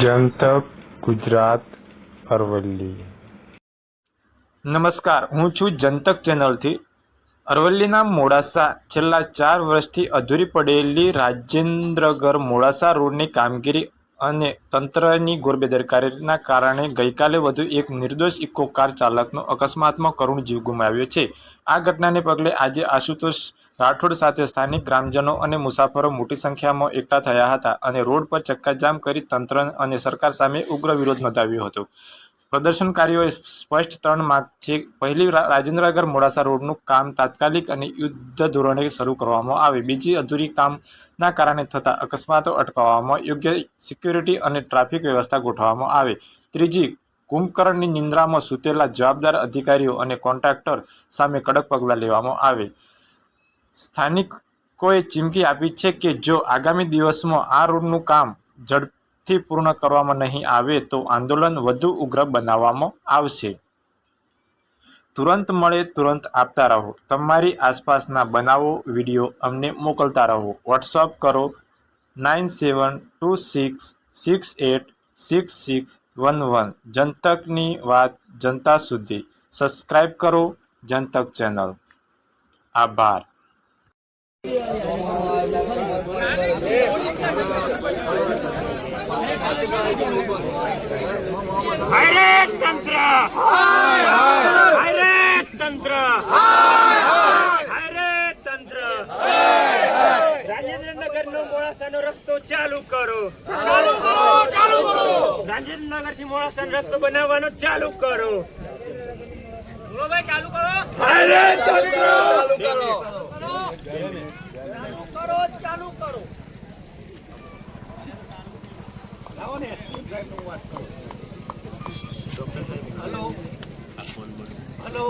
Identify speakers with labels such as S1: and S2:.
S1: જનતક ગુજરાત અરવલ્લી।
S2: નમસ્કાર, હું છું જનતક ચેનલથી। અરવલ્લીના મોડાસા છેલ્લા 4 વર્ષથી અધૂરી પડેલી રાજેન્દ્રનગર મોડાસા રોડની કામગીરી અને તંત્રની ગોરબેદરકારીના કારણે ગઈકાલે વધુ એક નિર્દોષ ઇકો કાર ચાલકનો અકસ્માતમાં કરુણ જીવ ગુમાવ્યો છે। આ ઘટનાને પગલે આજે આશુતોષ રાઠોડ સાથે સ્થાનિક ગ્રામજનો અને મુસાફરો મોટી સંખ્યામાં એકઠા થયા હતા અને રોડ પર ચક્કાજામ કરી તંત્ર અને સરકાર સામે ઉગ્ર વિરોધ નોંધાવ્યો હતો। પ્રદર્શનકારીઓએ સ્પષ્ટ 3 માંગ છે। પહેલી, રાજેન્દ્રનગર મોડાસા રોડનું કામ તાત્કાલિક અને યુદ્ધ ધોરણે શરૂ કરવામાં આવે। બીજી, અધૂરી કામના કારણે થતા અકસ્માતો અટકાવવામાં યોગ્ય સિક્યુરિટી અને ટ્રાફિક વ્યવસ્થા ગોઠવવામાં આવે। ત્રીજી, કુંભકર્ણની નિંદ્રામાં સૂતેલા જવાબદાર અધિકારીઓ અને કોન્ટ્રાક્ટર સામે કડક પગલાં લેવામાં આવે। સ્થાનિકોએ ચીમકી આપી છે કે જો આગામી દિવસોમાં આ રોડનું કામ ઝડપથી પૂર્ણ કરવામાં નહીં આવે તો આંદોલન વધુ ઉગ્ર બનાવવામાં આવશે। તુરંત મળે તુરંત આપતા રહો। તમારી આસપાસના બનાવો વિડીયો અમને મોકલતા રહો। વોટ્સઅપ કરો 9726686611। જનતકની વાત જનતા સુધી। સબસ્ક્રાઇબ કરો જનતક ચેનલ। આભાર।
S3: હાયરે તંત્ર, હાયરે તંત્ર, હાયરે તંત્ર, રાજેન્દ્રનગર નો મોડાસાનો રસ્તો ચાલુ કરો, ચાલુ કરો, ચાલુ કરો। રાજેન્દ્રનગર થી મોડાસા રસ્તો બનાવવાનો ચાલુ કરો, ભાઈ ચાલુ કરો। હાયરે તંત્ર, ચાલુ કરો, ચાલુ કરો। લાવો ને હેલો હેલો।